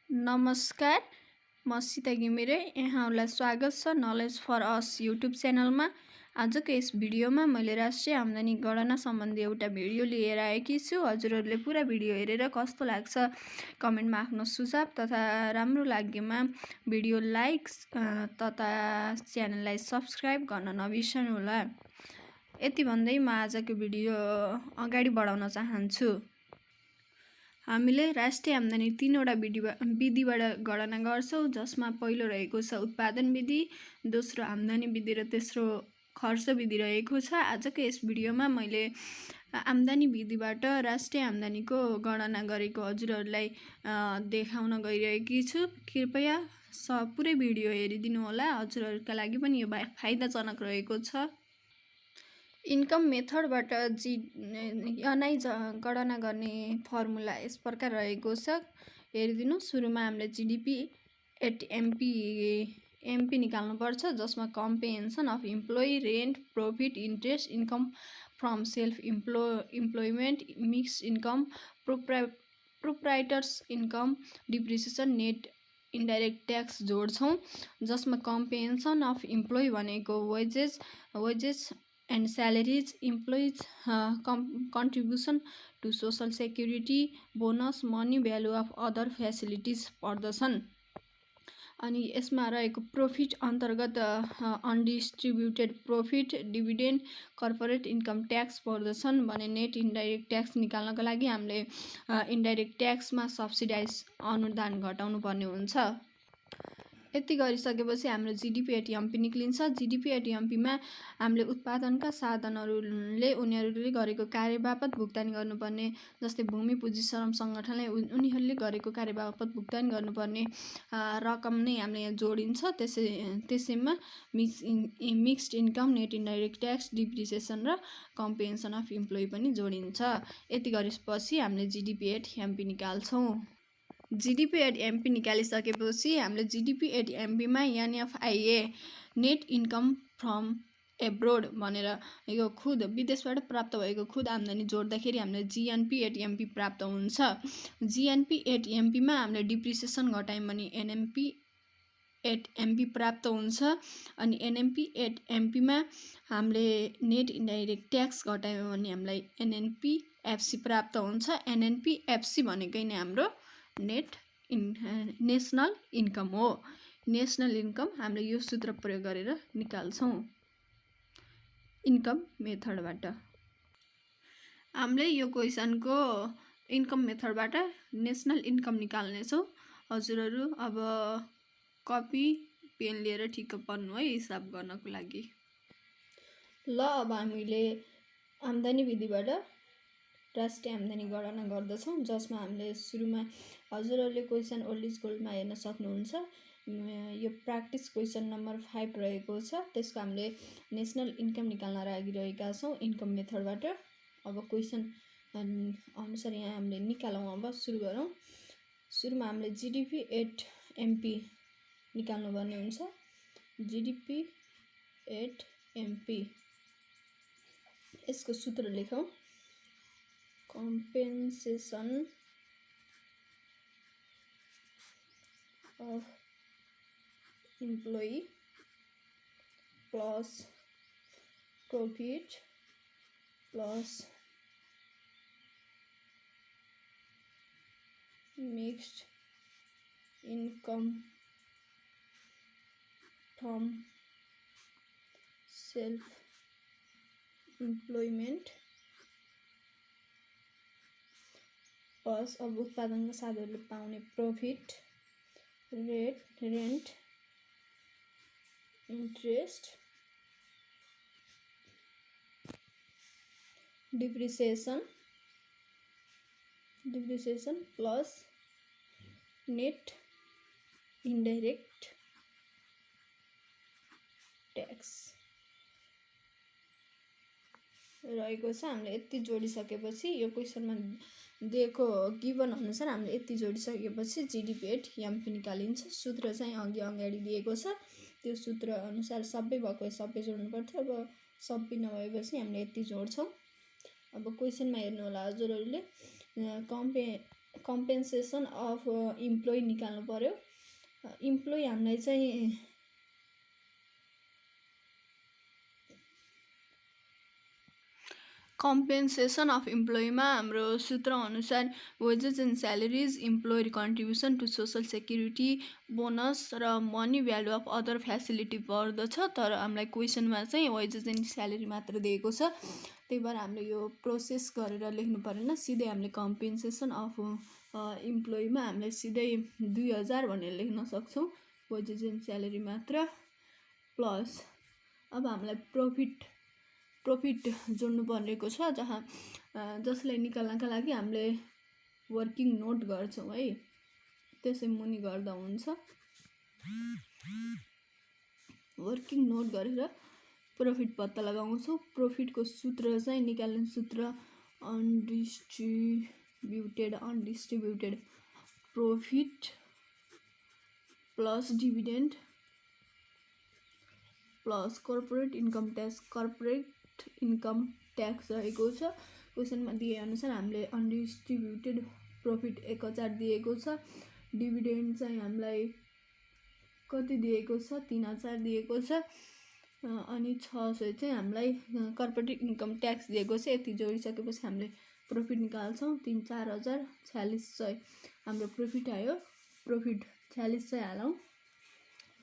नमस्कार, म सीता घिमिरे। यहाँहरूलाई स्वागत छ नलेज फर अस युट्युब च्यानलमा। आजको यस भिडियोमा मैले राष्ट्रिय आम्दानी गणना सम्बन्धी एउटा भिडियो लिएर आएकी छु। हजुरहरूले पुरा भिडियो हेरेर कस्तो लाग्छ कमेन्टमा आफ्नो सुझाव तथा राम्रो लागेमा भिडियो लाइक तथा च्यानललाई सब्स्क्राइब गर्न नबिर्सनुहोला। यति भन्दै म आजको भिडियो अगाडि बढाउन चाहन्छु। हामीले राष्ट्रिय आम्दानी तीनवटा विधिबाट गणना गर्छौं, जसमा पहिलो रहेको छ उत्पादन विधि, दोस्रो आम्दानी विधि र तेस्रो खर्च विधि रहेको छ। आजको यस भिडियोमा मैले आम्दानी विधिबाट राष्ट्रिय आम्दानीको गणना गरेको हजुरहरूलाई देखाउन गइरहेकी छु। कृपया पुरै भिडियो हेरिदिनु होला, हजुरहरूका लागि पनि यो फाइदाजनक रहेको छ। इन्कम मेथडबाट एनआई गणना गर्ने फर्मुला यस प्रकार रहेको छ, हेरिदिनु। सुरुमा हामीले जीडीपी एट एमपी निकाल्नुपर्छ, जसमा compensation of employee, rent, profit, interest, income from self employment, mixed income, proprietors income, depreciation, net indirect tax जोड्छौँ, जसमा कम्प्रिहेन्सन अफ इम्प्लोइ भनेको wages and salaries, employees contribution to social security, bonus, money value of other facilities पर्दछन्। अनि यसमा रहेको profit अन्तर्गत undistributed profit, dividend, corporate income tax पर्दछन् भने नेट इन्डाइरेक्ट ट्याक्स निकाल्नको लागि हामीले इन्डाइरेक्ट ट्याक्समा सब्सिडाइज अनुदान घटाउनु पर्ने हुन्छ। यति गरिसकेपछि हाम्रो जीडीपी एट एमपी निक्लिन्छ। जीडीपी एट एमपीमा हामीले उत्पादनका साधनहरूले उनीहरूले गरेको कार्य बापत भुक्तानी गर्नुपर्ने, जस्तै भूमि पुँजी श्रम सङ्गठनले उनीहरूले गरेको कार्य बापत भुक्तानी गर्नुपर्ने रकम नै हामीले यहाँ जोडिन्छ। त्यसैमा mixed income, net indirect tax, depreciation र कम्प्रिहेन्सन अफ इम्प्लोइ पनि जोडिन्छ। यति गरेपछि हामीले जीडीपी एट एमपी निकाल्छौँ। जीडीपी एट एमपी निकालिसकेपछि हामीले जीडीपी एट एमपीमा NFIA net income from abroad भनेर यो खुद विदेशबाट प्राप्त भएको खुद आम्दानी जोड्दाखेरि हामीले जीएनपी एट एमपी प्राप्त हुन्छ। जीएनपी एट एमपीमा हामीले डिप्रिसिएसन घटायौँ भने एनएमपी एट एमपी प्राप्त हुन्छ। अनि एनएमपी एट एमपीमा हामीले नेट इन्डाइरेक्ट ट्याक्स घटायौँ भने हामीलाई एनएनपीएफसी प्राप्त हुन्छ। एनएनपीएफसी भनेकै नै हाम्रो नेसनल इन्कम हो। नेसनल इन्कम हामीले यो सूत्र प्रयोग गरेर निकाल्छौँ इन्कम मेथडबाट। हामीले यो क्वेसनको इन्कम मेथडबाट नेसनल इन्कम निकाल्नेछौँ। हजुरहरू अब कपी पेन लिएर ठिक्क पढ्नु है हिसाब गर्नको लागि। ल अब हामीले आम्दानी विधिबाट राष्ट्रिय आम्दानी गणना गर्दछौँ, जसमा हामीले सुरुमा हजुरहरूले क्वेसन ओल्ड इज गोल्डमा हेर्न सक्नुहुन्छ। यो प्र्याक्टिस क्वेसन नम्बर 5 रहेको छ। त्यसको हामीले नेसनल इन्कम निकाल्न लागिरहेका छौँ इन्कम मेथडबाट। अब क्वेसन अनुसार यहाँ हामीले निकालौँ। अब सुरु गरौँ। सुरुमा हामीले जीडीपी एट एमपी निकाल्नुपर्ने हुन्छ। जीडीपी एट एमपी, यसको सूत्र लेखौँ। compensation of employee plus profit plus mixed income from self employment plus अब उत्पादनका साधनहरूले पाउने profit, rent, interest, depreciation plus net indirect tax रहेको छ। हामीले यति जोडिसकेपछि यो क्वेसनमा दिएको गिभन अनुसार हामीले यति जोडिसकेपछि जीडीपी एट एमपी निकालिन्छ। सूत्र चाहिँ अगाडि दिएको छ, त्यो सूत्र अनुसार सबै भएको सबै जोड्नु पर्थ्यो। अब सबै नभएपछि हामीले यति जोड्छौँ। अब क्वेसनमा हेर्नु होला हजुरहरूले कम्पेन्सेसन अफ इम्प्लोइ निकाल्नु पर्यो। इम्प्लोइ हामीलाई चाहिँ कम्पेन्सेसन अफ इम्प्लोइमा हाम्रो सूत्र अनुसार wages and salaries, employer contribution to social security, bonus र money value of other facility पर्दछ। तर हामीलाई क्वेसनमा चाहिँ वेजेस एन्ड स्यालेरी मात्र दिएको छ, त्यही भएर हामीले यो प्रोसेस गरेर लेख्नु परेन। सिधै हामीले कम्पेन्सेसन अफ इम्प्लोइमा हामीले सिधै 2000 भनेर लेख्न सक्छौँ, वेजेस एन्ड स्यालेरी मात्र। प्लस अब हामीलाई प्रफिट जोड्नु परेको छ, जसलाई निकाल्नका लागि हामीले वर्किङ नोट गर्छौँ है, त्यसै मुनि गर्दा हुन्छ। वर्किङ नोट गरेर प्रफिट पत्ता लगाउँछौँ। प्रफिटको सूत्र चाहिँ निकाल्ने सूत्र undistributed profit plus dividend plus corporate income tax रहेको छ। क्वेसनमा दिएअनुसार हामीले अनडिस्ट्रिब्युटेड प्रफिट 1000 दिएको छ, डिभिडेन्ड चाहिँ हामीलाई कति दिएको छ 3000 दिएको छ, अनि 600 चाहिँ हामीलाई कर्पोरेट इन्कम ट्याक्स दिएको छ। यति जोडिसकेपछि हामीले प्रफिट निकाल्छौँ। 3-4000 हाम्रो प्रफिट आयो। प्रफिट 4600 हालौँ।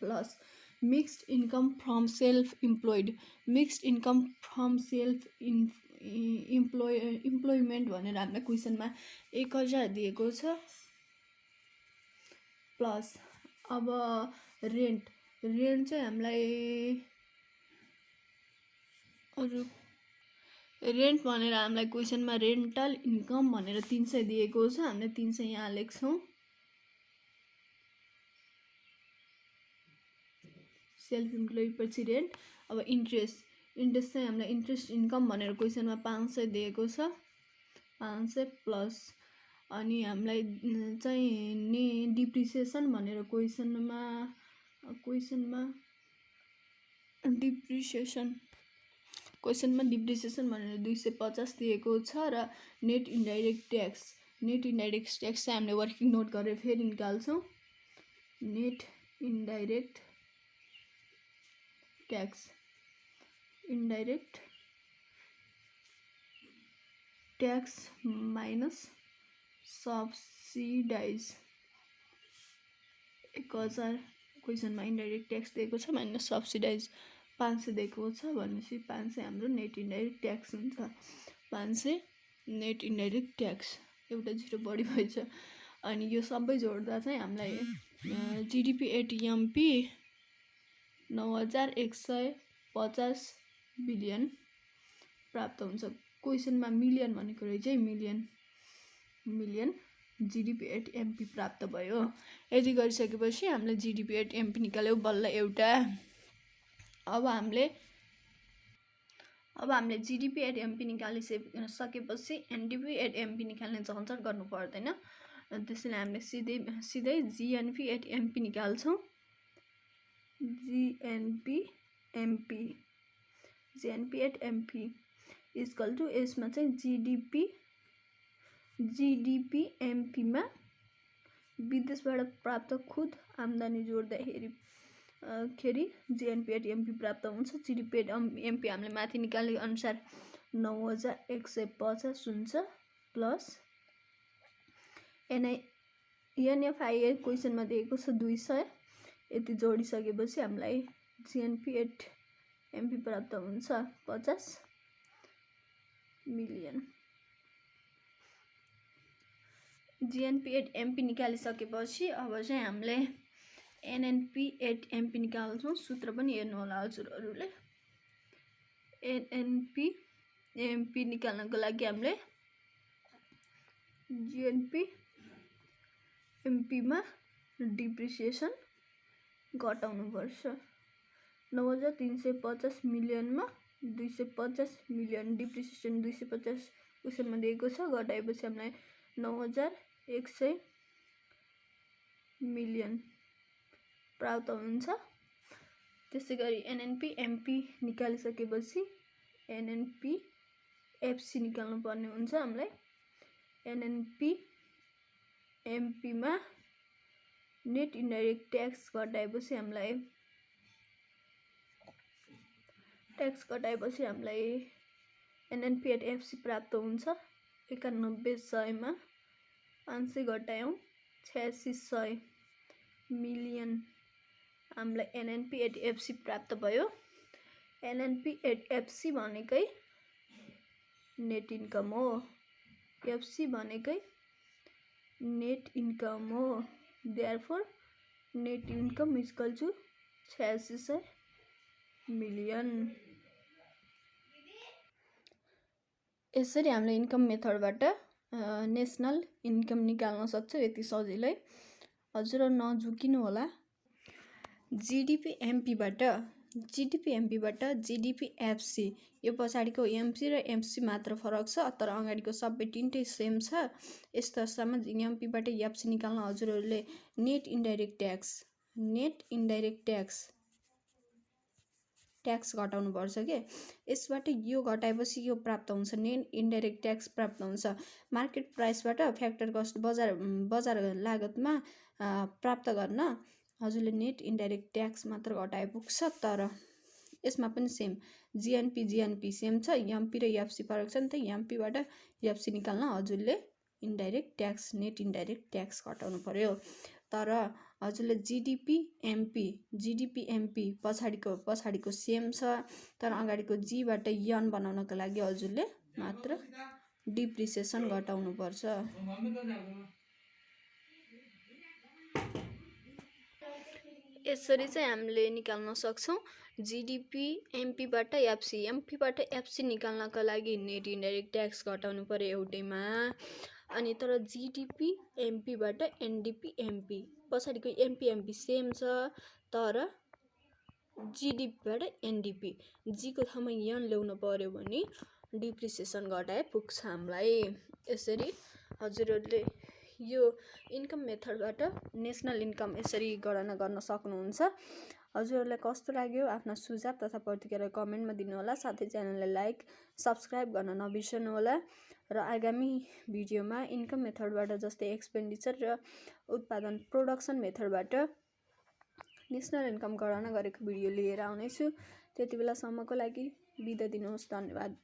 Plus mixed income from self employed, mixed income from self employment भनेर हामीलाई क्वेसनमा 1000 दिएको छ। प्लस अब रेन्ट चाहिँ हामीलाई रेन्ट भनेर हामीलाई क्वेसनमा रेन्टल इन्कम भनेर 300 दिएको छ, हामीले 300 यहाँ लेख्छौँ। सेल्फ इम्प्लोइड पछि रेन्ट। अब इन्ट्रेस्ट चाहिँ हामीलाई इन्ट्रेस्ट इन्कम भनेर क्वेसनमा 500 दिएको छ, 500 प्लस। अनि हामीलाई चाहिँ डिप्रिसिएसन भनेर क्वेसनमा डिप्रिसिएसन भनेर 250 दिएको छ। र नेट इन्डाइरेक्ट ट्याक्स चाहिँ हामीले वर्किङ नोट गरेर फेरि निकाल्छौँ। Net indirect tax minus subsidies 1000 क्वेसनमा इन्डाइरेक्ट ट्याक्स दिएको छ, माइनस सब्सिडाइज 500 दिएको छ, भनेपछि 500 हाम्रो नेट इन्डाइरेक्ट ट्याक्स हुन्छ। 500 नेट इन्डाइरेक्ट ट्याक्स, एउटा 0 बढी भएछ। अनि यो सबै जोड्दा चाहिँ हामीलाई जिडिपी एट एमपी 9150 बिलियन प्राप्त हुन्छ। क्वेसनमा मिलियन भनेको रहेछ है, मिलियन जिडिपी एट एमपी प्राप्त भयो। यति गरिसकेपछि हामीले जिडिपी एट एमपी निकाल्यौँ बल्ल एउटा। अब हामीले जिडिपी एट एमपी निकालिसकेपछि एनडिपी एट एमपी निकाल्ने झन्झट गर्नु पर्दैन, त्यसैले हामीले सिधै जिएनपी एट एमपी निकाल्छौँ। जिएनपी एट एमपी इक्वल टु यसमा चाहिँ जिडिपी एमपीमा विदेशबाट प्राप्त खुद आम्दानी जोड्दाखेरि जिएनपी एट एमपी प्राप्त हुन्छ। जिडिपी एट एमपी हामीले माथि निकाले अनुसार 9150 हुन्छ। प्लस एनएफआइए क्वेसनमा दिएको छ 200, यति जोडिसकेपछि हामीलाई जिएनपी एट एमपी प्राप्त हुन्छ 50 मिलियन। जिएनपी एट एमपी निकालिसकेपछि अब चाहिँ हामीले एनएनपी एट एमपी निकाल्छौँ। सूत्र पनि हेर्नु होला हजुरहरूले। एनएनपी एमपी निकाल्नको लागि हामीले जिएनपी एमपीमा डिप्रिसिएसन घटाउनुपर्छ। 9350 मिलियनमा 250 मिलियन डिप्रिसिएसन 250 क्वेसनमा दिएको छ, घटाएपछि हामीलाई 9100 मिलियन प्राप्त हुन्छ। त्यसै गरी एनएनपी एमपी निकालिसकेपछि एनएनपी एफसी निकाल्नु पर्ने हुन्छ हामीलाई। एनएनपी एमपीमा नेट इन्डाइरेक्ट ट्याक्स घटाएपछि हामीलाई एनएनपी एट एफसी प्राप्त हुन्छ 9100 500 घटायौं 8600 मिलियन हामीलाई एनएनपी एट एफसी प्राप्त भयो। एनएनपी एट एफसी भनेकै नेट इन्कम हो। एफसी भनेकै नेट इन्कम हो। Therefore net income is equal to 8600 million. यसरी हामीले इन्कम मेथडबाट नेसनल इन्कम निकाल्न सक्छौँ यति सजिलै। हजुर नझुकिनु होला। जीडीपी एमपीबाट जीडीपी एफसी यो पछाडिको एमसी र एफसी मात्र फरक छ, तर अगाडिको सबै तिनटै सेम छ। यस्तो अवस्थामा एमपीबाट एफसी निकाल्न हजुरहरूले नेट इन्डाइरेक्ट ट्याक्स घटाउनु पर्छ के। यसबाट यो घटाएपछि यो प्राप्त हुन्छ, नेट इन्डाइरेक्ट ट्याक्स प्राप्त हुन्छ। मार्केट प्राइसबाट फ्याक्टर कस्ट बजार लागतमा प्राप्त गर्न हजुरले नेट इन्डाइरेक्ट ट्याक्स मात्र घटाए पुग्छ। तर यसमा पनि सेम जिएनपी सेम छ। एमपी र एफसी फरक छ नि त। एमपीबाट एफसी निकाल्न हजुरले नेट इन्डाइरेक्ट ट्याक्स घटाउनु पर्यो। तर हजुरले जीडीपी एमपी पछाडिको सेम छ, तर अगाडिको जीबाट यन बनाउनको लागि हजुरले मात्र डिप्रिसिएसन घटाउनु पर्छ। यसरी चाहिँ हामीले निकाल्न सक्छौँ जीडीपी एमपीबाट एफसी निकाल्नका लागि नेट इन्डाइरेक्ट ट्याक्स घटाउनु पर्यो एउटैमा। अनि तर जीडीपी एमपीबाट एनडीपी एमपी पछाडिको एमपी सेम छ, तर जीडीपीबाट एनडीपी जीको ठाउँमा यन ल्याउनु पर्यो भने डिप्रिसिएसन घटाए पुग्छ हामीलाई। यसरी हजुरहरूले यो इन्कम मेथडबाट नेसनल इन्कम यसरी गणना गर्न सक्नुहुन्छ। हजुरहरूलाई कस्तो लाग्यो आफ्ना सुझाव तथा प्रतिक्रिया कमेन्टमा दिनुहोला। साथै च्यानललाई लाइक सब्सक्राइब गर्न नबिर्सनु होला। र आगामी भिडियोमा इन्कम मेथडबाट जस्तै एक्सपेन्डिचर र उत्पादन प्रोडक्सन मेथडबाट नेसनल इन्कम गणना गरेको भिडियो लिएर आउनेछु। त्यति बेलासम्मको लागि बिदा दिनुहोस्। धन्यवाद।